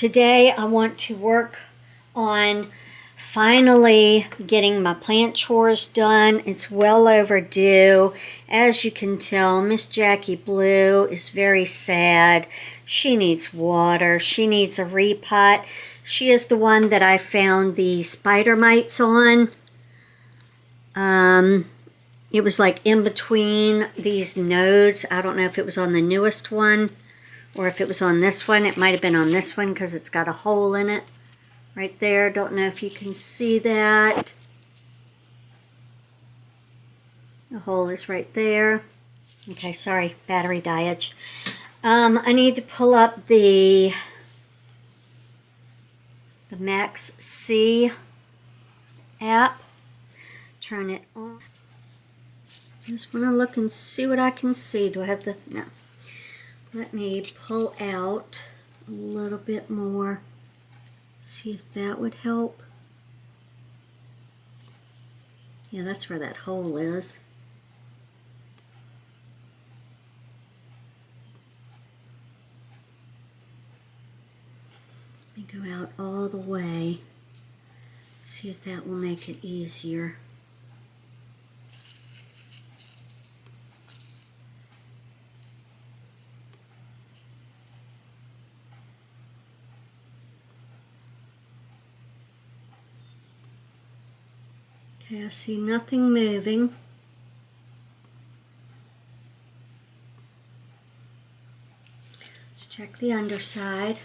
Today I want to work on finally getting my plant chores done. It's well overdue. As you can tell, Miss Jackie Blue is very sad. She needs water. She needs a repot. She is the one that I found the spider mites on. It was like in between these nodes. I don't know if it was on the newest one or if it was on this one. It might have been on this one because it's got a hole in it right there. Don't know if you can see that. The hole is right there. Okay, sorry, battery died. I need to pull up the Max C app. Turn it on. Just want to look and see what I can see. Do I have the... No. Let me pull out a little bit more. See if that would help. Yeah, that's where that hole is. Let me go out all the way. See if that will make it easier. Okay, I see nothing moving. Let's check the underside.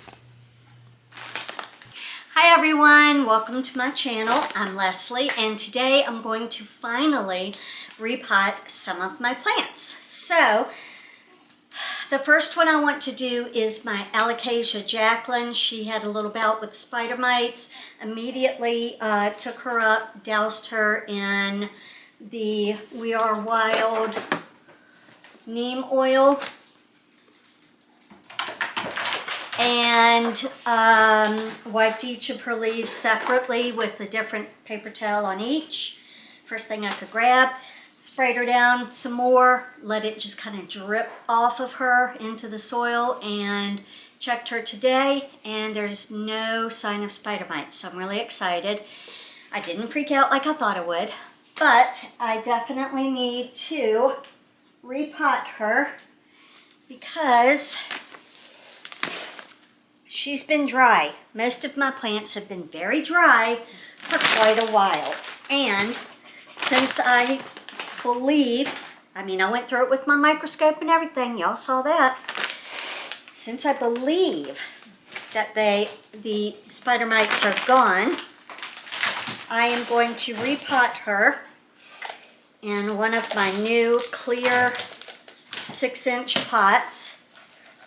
Hi everyone, welcome to my channel. I'm Leslie and today I'm going to finally repot some of my plants. So the first one I want to do is my Alocasia Jacqueline. She had a little bout with spider mites. Immediately took her up, doused her in the We Are Wild neem oil, and wiped each of her leaves separately with a different paper towel on each. First thing I could grab. Sprayed her down some more, let it just kind of drip off of her into the soil, and checked her today and there's no sign of spider mites, so I'm really excited. I didn't freak out like I thought I would, but I definitely need to repot her because she's been dry. Most of my plants have been very dry for quite a while, and since I went through it with my microscope and everything. Y'all saw that. Since I believe that the spider mites are gone, I am going to repot her in one of my new clear 6-inch pots.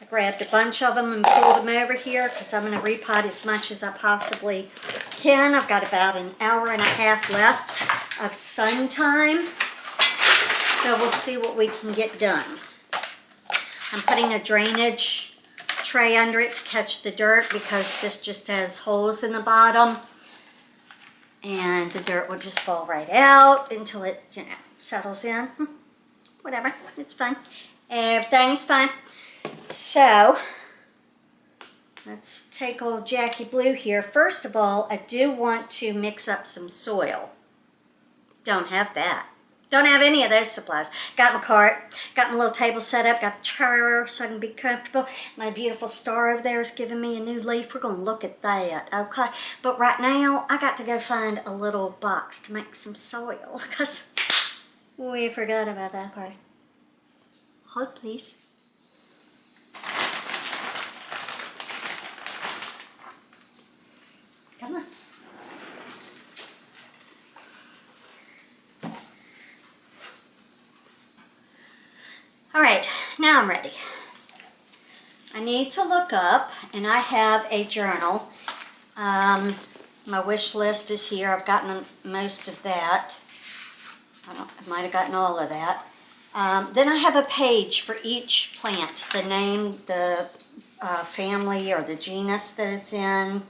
I grabbed a bunch of them and pulled them over here because I'm going to repot as much as I possibly can. I've got about an hour and a half left of sun time. So we'll see what we can get done. I'm putting a drainage tray under it to catch the dirt because this just has holes in the bottom. And the dirt will just fall right out until it, settles in. Whatever, it's fine. Everything's fine. So, let's take old Jackie Blue here. First of all, I do want to mix up some soil. Don't have that. Don't have any of those supplies. Got my cart, got my little table set up, got a chair so I can be comfortable. My beautiful star over there is giving me a new leaf. We're going to look at that, okay? But right now, I got to go find a little box to make some soil because we forgot about that part. Hold, please. Come on. All right, now I'm ready. I need to look up, and I have a journal. My wish list is here. I've gotten most of that. I might have gotten all of that. Then I have a page for each plant, the name, the family or the genus that it's in,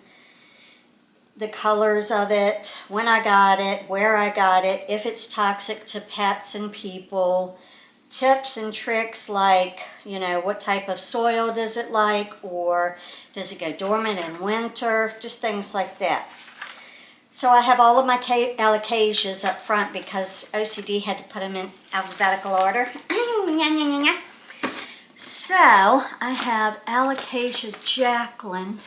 the colors of it, when I got it, where I got it, if it's toxic to pets and people, tips and tricks like, you know, what type of soil does it like, or does it go dormant in winter, just things like that. So I have all of my alocasias up front because OCD had to put them in alphabetical order. So I have Alocasia Jacqueline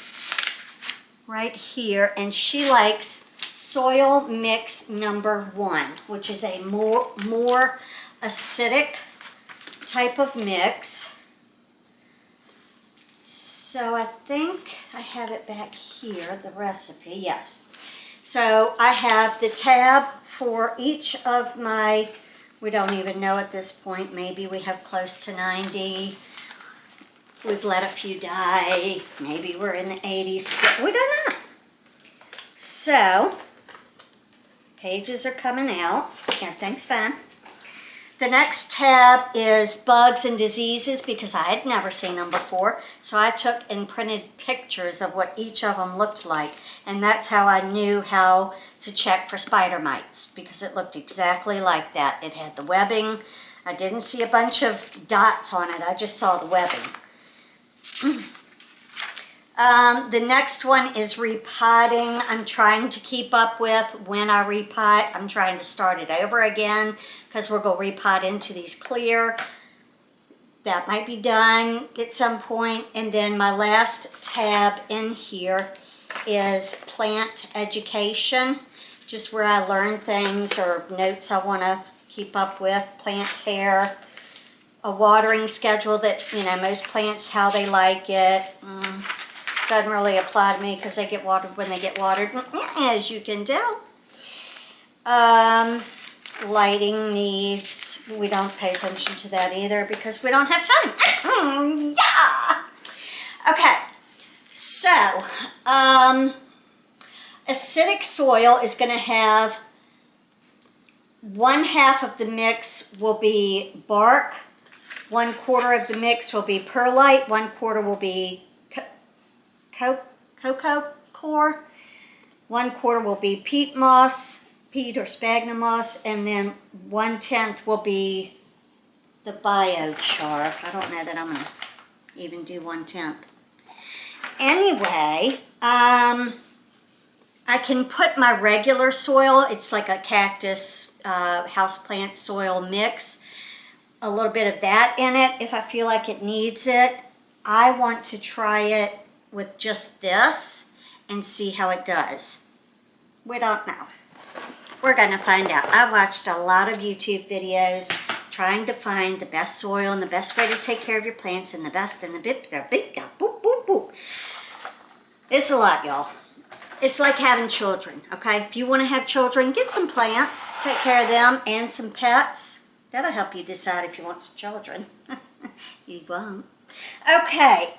right here, and she likes soil mix number 1, which is a more acidic type of mix. So I think I have it back here, the recipe, yes. So I have the tab for each of my, we don't even know at this point, maybe we have close to 90. We've let a few die. Maybe we're in the 80s. We don't know. So, pages are coming out. Everything's fine. The next tab is bugs and diseases because I had never seen them before. So I took and printed pictures of what each of them looked like. And that's how I knew how to check for spider mites, because it looked exactly like that. It had the webbing. I didn't see a bunch of dots on it. I just saw the webbing. The next one is repotting. I'm trying to keep up with when I repot. I'm trying to start it over again because we're going to repot into these clear. That might be done at some point. And then my last tab in here is plant education, just where I learn things or notes I want to keep up with, plant care. A watering schedule that, you know, most plants, how they like it. Doesn't really apply to me because they get watered when they get watered, as you can tell. Lighting needs, we don't pay attention to that either because we don't have time. Yeah! Okay, so acidic soil is going to have 1/2 of the mix will be bark, 1/4 of the mix will be perlite, 1/4 will be cocoa core, 1/4 will be peat moss, peat or sphagnum moss, and then 1/10 will be the biochar. I don't know that I'm going to even do 1/10. Anyway, I can put my regular soil, it's like a cactus houseplant soil mix, a little bit of that in it if I feel like it needs it. I want to try it with just this and see how it does. We don't know. We're going to find out. I watched a lot of YouTube videos trying to find the best soil and the best way to take care of your plants and the best and the bip, the beep, the boop, boop, boop. It's a lot, y'all. It's like having children, okay? If you want to have children, get some plants, take care of them, and some pets. That'll help you decide if you want some children. You won't. Okay,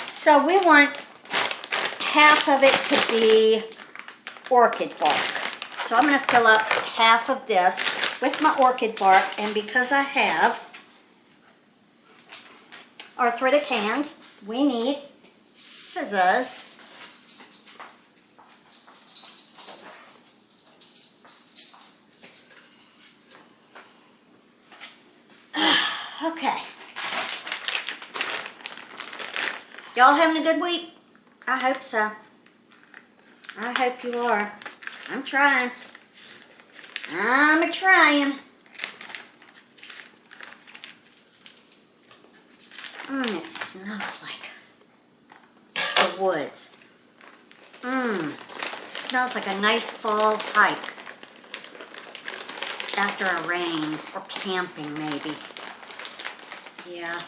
so we want 1/2 of it to be orchid bark. So I'm going to fill up 1/2 of this with my orchid bark, and because I have arthritic hands, we need scissors. Okay. Y'all having a good week? I hope so. I hope you are. I'm trying. I'm trying. It smells like the woods. It smells like a nice fall hike after a rain, or camping maybe. Yeah,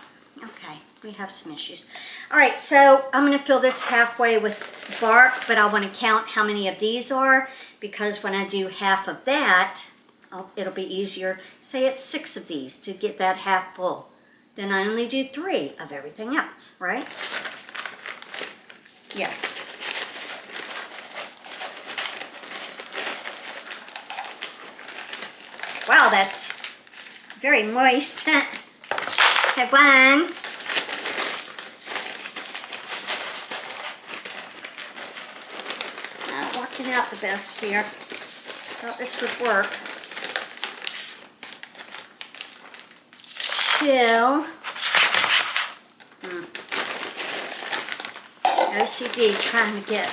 okay, we have some issues. All right, so I'm going to fill this halfway with bark, but I want to count how many of these are, because when I do 1/2 of that, it'll be easier. Say it's 6 of these to get that half full. Then I only do 3 of everything else, right? Yes. Wow, that's very moist. Have one. Not working out the best here. Thought this would work. do, OCD trying to get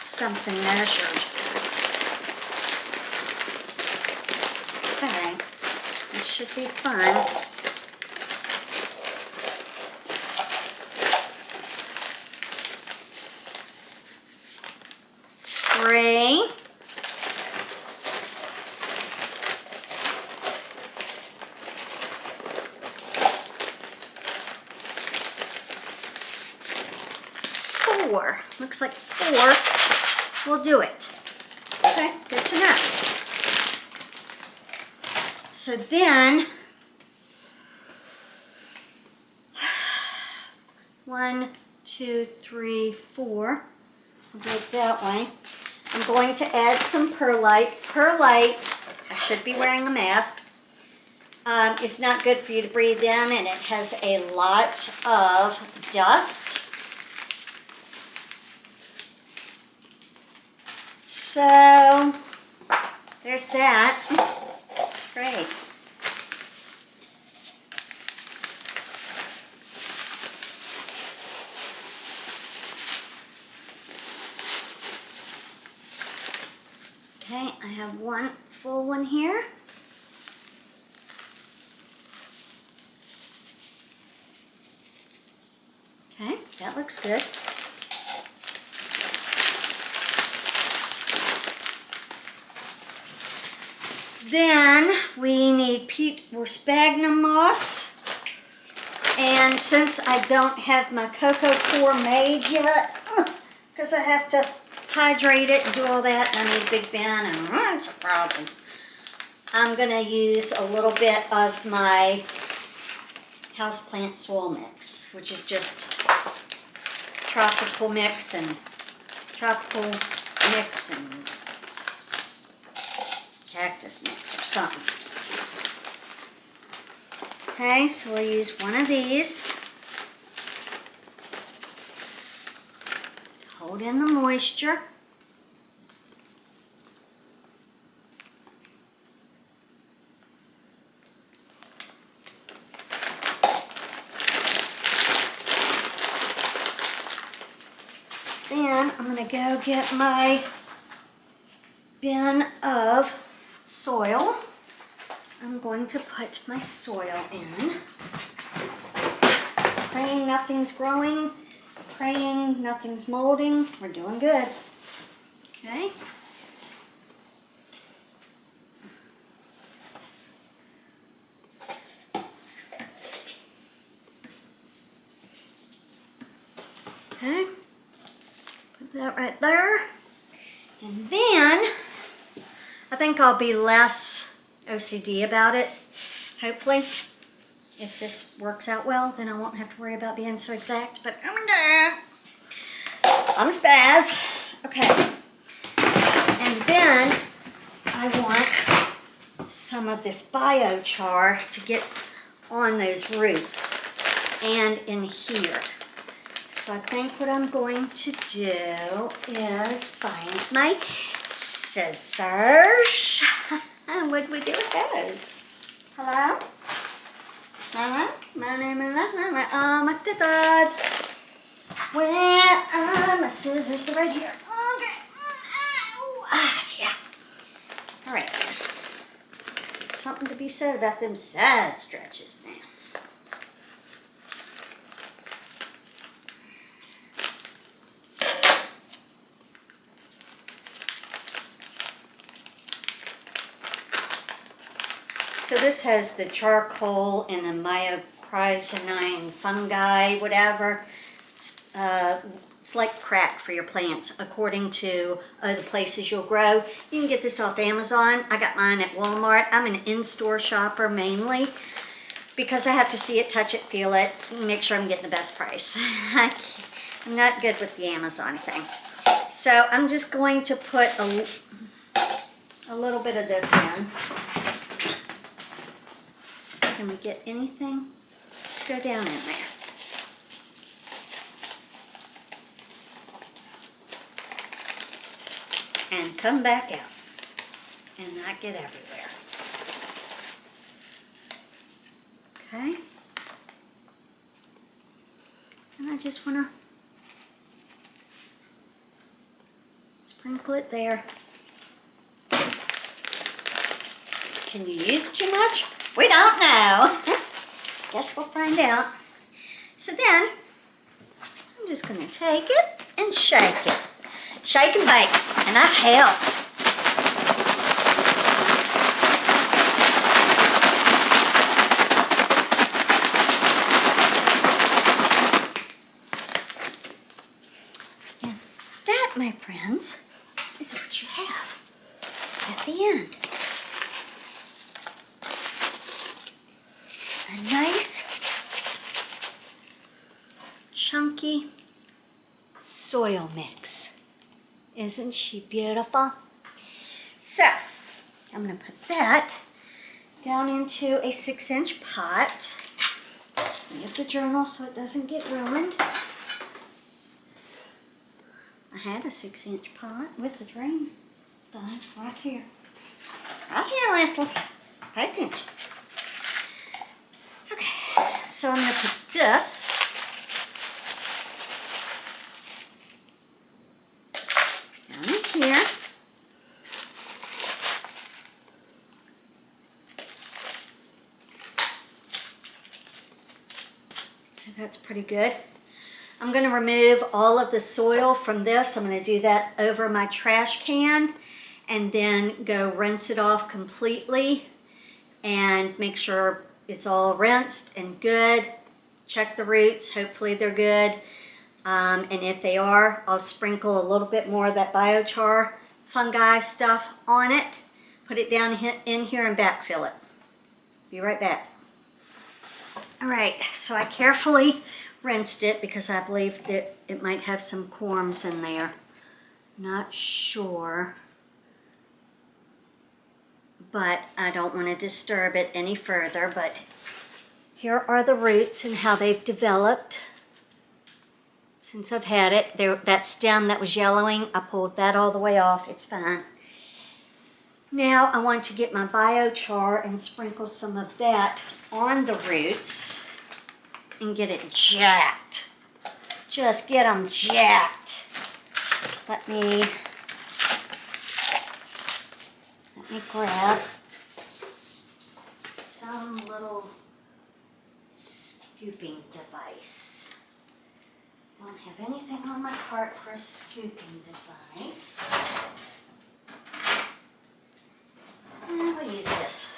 something measured. Okay, this should be fun. Three. Four. Looks like 4 will do it. Okay, good to know. So then, 1, 2, 3, 4. I'll do it that way. I'm going to add some perlite. Perlite, I should be wearing a mask. It's not good for you to breathe in, and it has a lot of dust. So, there's that. Great. Okay, I have one full one here. Okay, that looks good. Then we need peat or sphagnum moss. And since I don't have my cocoa core made yet, because I have to hydrate it and do all that, and I need a big bin, and it's a problem. I'm going to use a little bit of my houseplant soil mix, which is just tropical mix and cactus mix or something. Okay, so we'll use one of these. Hold in the moisture. Then I'm going to go get my bin of soil. I'm going to put my soil in. Praying nothing's growing. Praying nothing's molding. We're doing good. Okay. Okay. Put that right there. And then I think I'll be less OCD about it, hopefully. If this works out well, then I won't have to worry about being so exact, but I'm a spaz. Okay. And then I want some of this biochar to get on those roots and in here. So I think what I'm going to do is find my scissors. What do we do with those? Hello? Hello? My name is my dad. Where are my scissors? They're right here. Okay. Yeah. All right. Something to be said about them side stretches now. So this has the charcoal and the mycorrhizal fungi, whatever. It's like crack for your plants, according to the places you'll grow. You can get this off Amazon. I got mine at Walmart. I'm an in-store shopper mainly because I have to see it, touch it, feel it, and make sure I'm getting the best price. I'm not good with the Amazon thing. So I'm just going to put a little bit of this in. Can we get anything to go down in there? And come back out and not get everywhere. Okay? And I just want to sprinkle it there. Can you use too much? We don't know. Guess we'll find out. So then, I'm just going to take it and shake it. Shake and bake. And I helped. And that, my friends, is what you have at the end. A nice, chunky soil mix. Isn't she beautiful? So, I'm going to put that down into a 6-inch pot. Let's move the journal so it doesn't get ruined. I had a 6-inch pot with a drain done right here. Right here, Leslie. Pay attention. Okay, so I'm going to put this down in here. So that's pretty good. I'm going to remove all of the soil from this. I'm going to do that over my trash can and then go rinse it off completely and make sure it's all rinsed and good. Check the roots, hopefully they're good. And if they are, I'll sprinkle a little bit more of that biochar fungi stuff on it. Put it down in here and backfill it. Be right back. All right, so I carefully rinsed it because I believe that it might have some corms in there. Not sure. But I don't want to disturb it any further. But here are the roots and how they've developed since I've had it. That stem that was yellowing, I pulled that all the way off. It's fine. Now I want to get my biochar and sprinkle some of that on the roots and get it jacked. Just get them jacked. Let me grab some little scooping device. Don't have anything on my cart for a scooping device. We'll use this.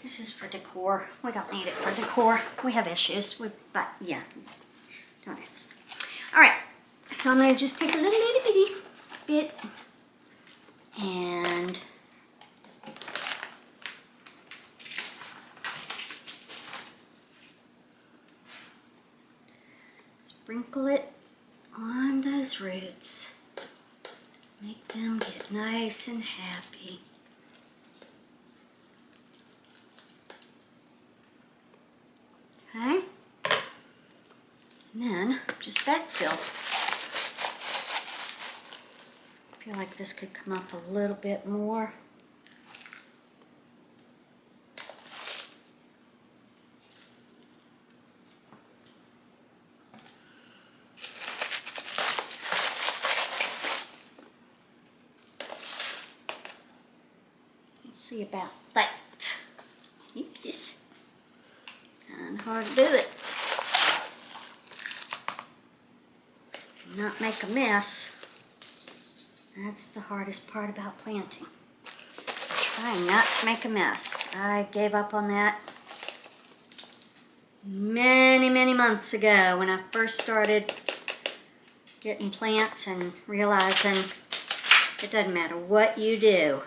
This is for decor. We don't need it for decor. We have issues. But yeah, don't ask. All right, so I'm going to just take a little bitty bit and sprinkle it on those roots. Make them get nice and happy. Okay? And then just backfill. I feel like this could come up a little bit more. Let's see about that. Oops. Kind of hard to do it. Not make a mess. That's the hardest part about planting. Trying not to make a mess. I gave up on that many, many months ago when I first started getting plants and realizing it doesn't matter what you do.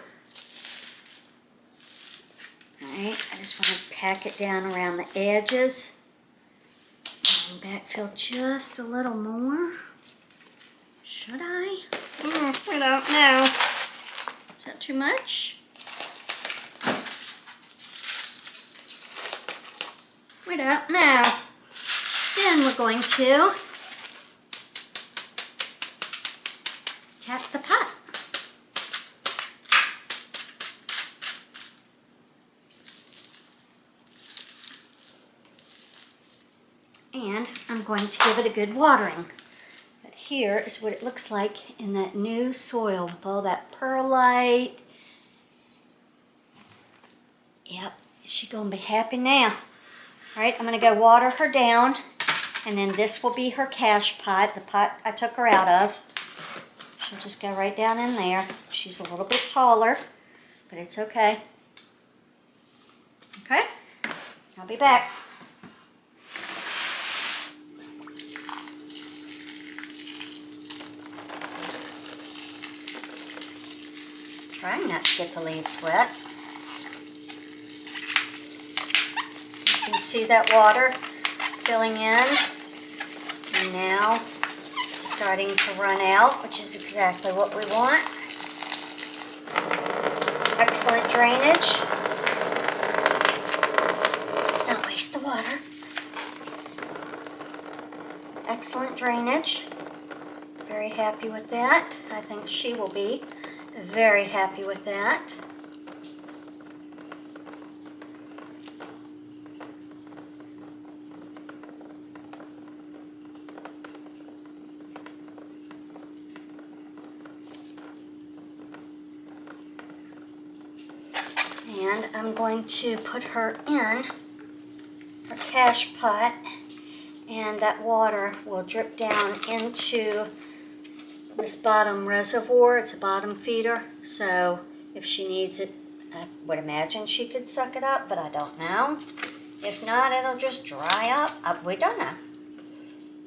Alright, I just want to pack it down around the edges and backfill just a little more. Should I? I don't know. Is that too much? We don't know. Then we're going to tap the pot. And I'm going to give it a good watering. But here is what it looks like in that new soil with all that perlite. Yep, she's gonna be happy now. All right, I'm gonna go water her down, and then this will be her cache pot, the pot I took her out of. She'll just go right down in there. She's a little bit taller, but it's okay. Okay, I'll be back. Trying not to get the leaves wet. You can see that water filling in, and now it's starting to run out, which is exactly what we want. Excellent drainage. Let's not waste the water. Excellent drainage. Very happy with that. I think she will be very happy with that. And I'm going to put her in her cache pot, and that water will drip down into this bottom reservoir. It's a bottom feeder, so if she needs it, I would imagine she could suck it up, but I don't know. If not, it'll just dry up. We don't know.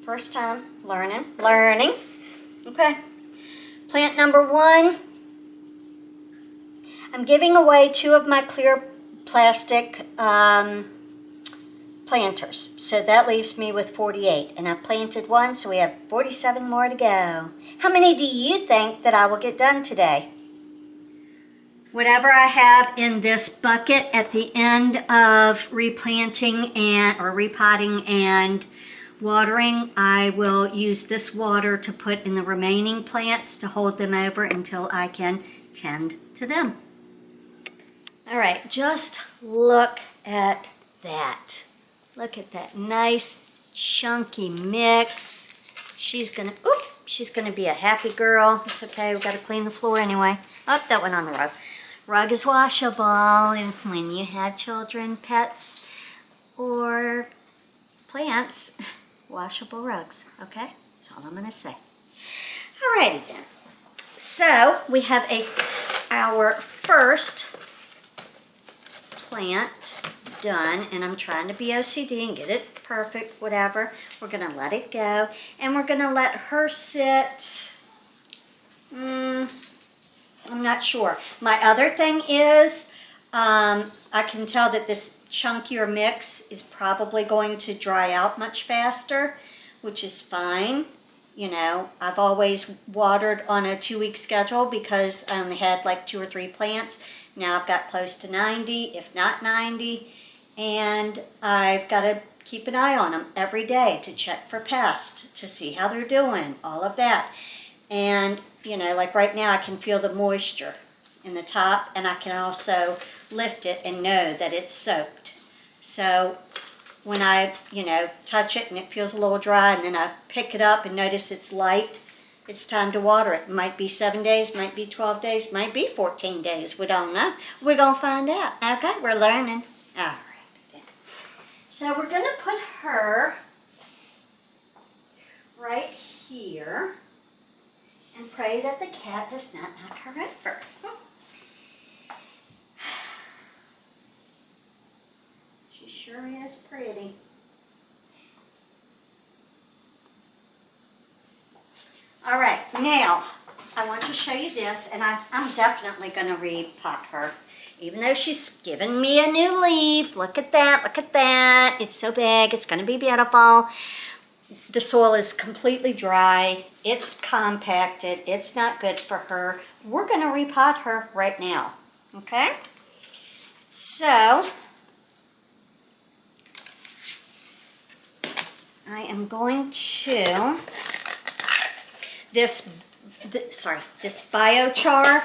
First time learning. Okay. Plant number 1. I'm giving away 2 of my clear plastic planters. So that leaves me with 48. And I planted 1, so we have 47 more to go. How many do you think that I will get done today? Whatever I have in this bucket at the end of replanting or repotting and watering, I will use this water to put in the remaining plants to hold them over until I can tend to them. All right, just look at that. Look at that nice chunky mix. She's gonna be a happy girl. It's okay, we've got to clean the floor anyway. Oh, that went on the rug. Rug is washable, and when you have children, pets, or plants, washable rugs, okay? That's all I'm gonna say. Alrighty then. So we have our first plant done, and I'm trying to be OCD and get it perfect, whatever. We're gonna let it go, and we're gonna let her sit. I'm not sure. My other thing is, I can tell that this chunkier mix is probably going to dry out much faster, which is fine. You know, I've always watered on a 2-week schedule because I only had like 2 or 3 plants. Now I've got close to 90, if not 90, and I've got to keep an eye on them every day to check for pests, to see how they're doing, all of that. And, you know, like right now I can feel the moisture in the top, and I can also lift it and know that it's soaked. So when I, you know, touch it and it feels a little dry, and then I pick it up and notice it's light, it's time to water it. It might be 7 days, might be 12 days, might be 14 days. We don't know. We're going to find out. Okay, we're learning. All right. Then. So we're going to put her right here and pray that the cat does not knock her over. She sure is pretty. All right, now I want to show you this, and I'm definitely going to repot her, even though she's given me a new leaf. Look at that, look at that. It's so big, it's going to be beautiful. The soil is completely dry, it's compacted, it's not good for her. We're going to repot her right now, okay? So I am going to, this biochar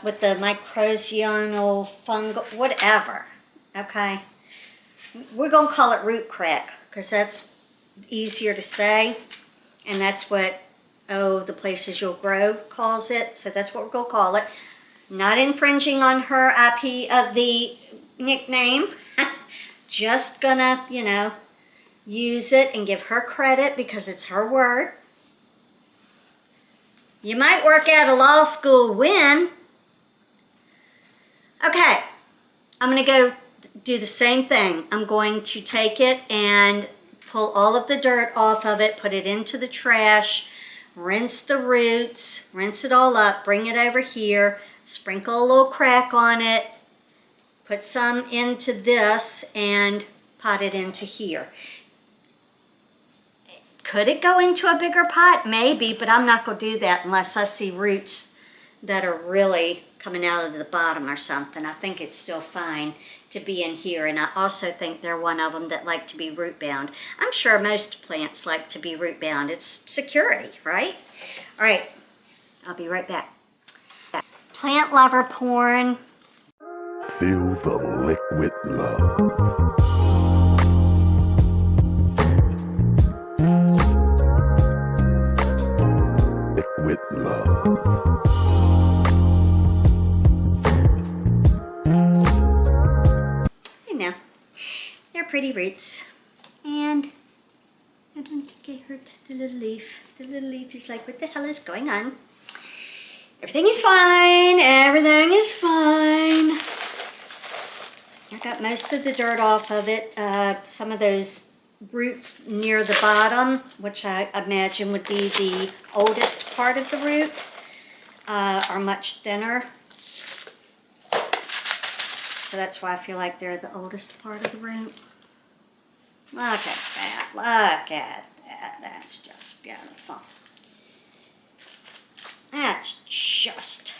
with the mycorrhizal fungal, whatever, okay? We're going to call it root crack because that's easier to say, and that's what, oh, the Places You'll Grow calls it, so that's what we're going to call it. Not infringing on her IP of the nickname. Just gonna, you know, use it and give her credit because it's her word. You might work out a law school win. Okay, I'm going to go do the same thing. I'm going to take it and pull all of the dirt off of it, put it into the trash, rinse the roots, rinse it all up, bring it over here, sprinkle a little crack on it, put some into this, and pot it into here. Could it go into a bigger pot? Maybe, but I'm not going to do that unless I see roots that are really coming out of the bottom or something. I think it's still fine to be in here, and I also think they're one of them that like to be root bound. I'm sure most plants like to be root bound. It's security, right? All right, I'll be right back. Plant lover porn. Feel the liquid love. Liquid love. You know, they're pretty roots. And I don't think I hurt the little leaf. The little leaf is like, what the hell is going on? Everything is fine. Everything is fine. I got most of the dirt off of it. Some of those roots near the bottom, which I imagine would be the oldest part of the root, are much thinner. So that's why I feel like they're the oldest part of the root. Look at that. Look at that. That's just beautiful. That's just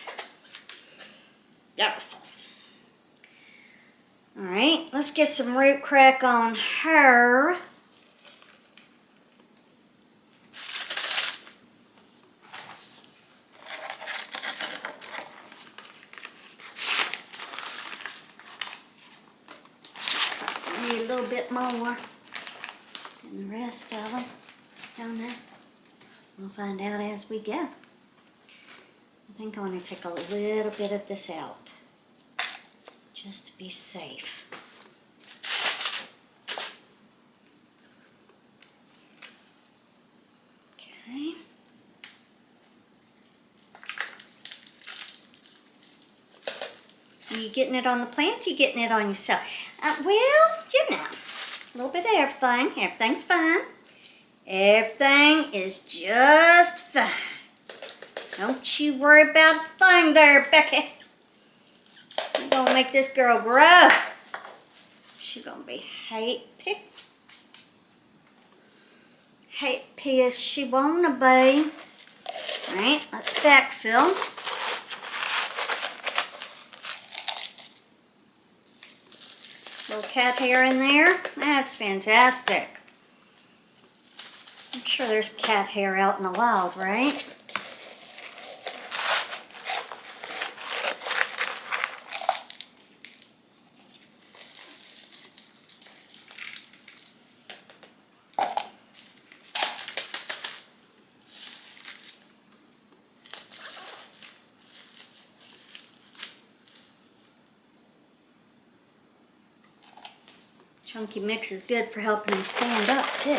beautiful. All right, let's get some root crack on her. Need a little bit more than the rest of them, don't I? We'll find out as we go. I think I want to take a little bit of this out, just to be safe. Okay. You getting it on the plant? You getting it on yourself? Well, you know, a little bit of everything. Everything's fine. Everything is just fine. Don't you worry about a thing there, Becky. We're gonna make this girl grow. She's gonna be happy. Happy as she wanna be. Alright, let's backfill. Little cat hair in there. That's fantastic. I'm sure there's cat hair out in the wild, right? Chunky mix is good for helping them stand up too.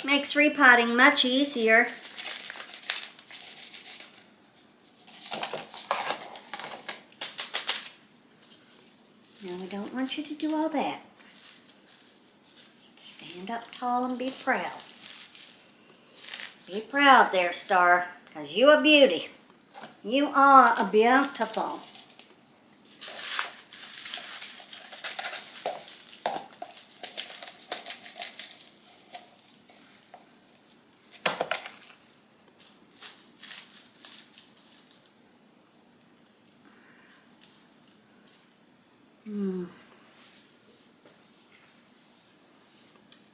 Makes repotting much easier. Now we don't want you to do all that. Stand up tall and be proud. Be proud there, Star. Because you a beauty. You are a beautiful.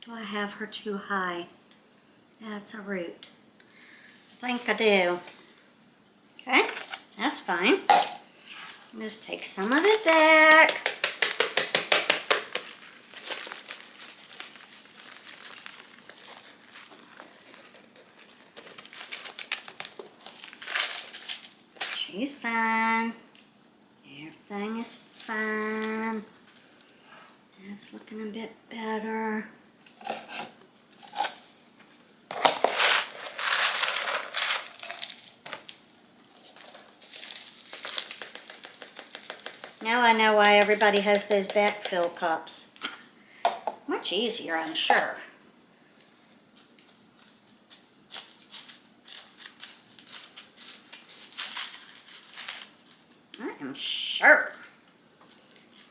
Do I have her too high? That's a root. I think I do. Okay, That's fine. Just take some of it back. She's fine. Everything is fine. That's looking a bit better. Now I know why everybody has those backfill cups. Much easier, I'm sure.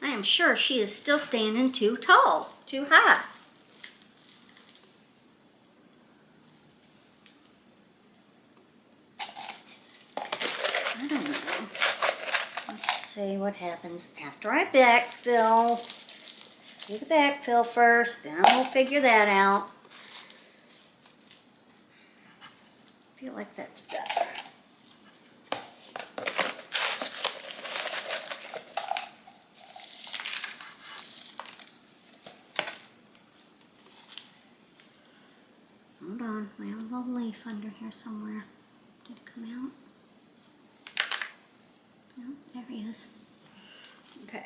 I am sure she is still standing too tall, too high. I don't know. Let's see what happens after I backfill. Do the backfill first, then we'll figure that out. I feel like that's better. Hold on, we have a little leaf under here somewhere. Did it come out? No, there he is. Okay.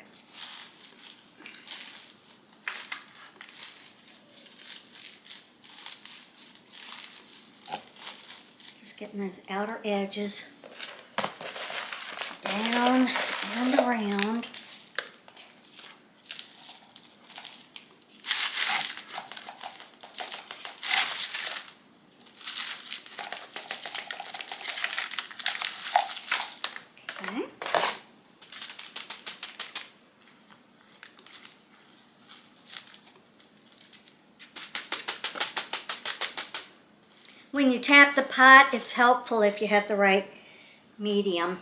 Just getting those outer edges down and around. Okay. When you tap the pot, it's helpful if you have the right medium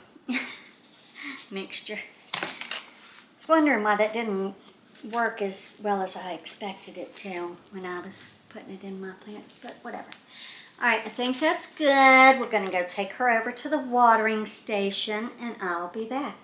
mixture. I was wondering why that didn't work as well as I expected it to when I was putting it in my plants, but whatever. All right, I think that's good. We're gonna go take her over to the watering station and I'll be back.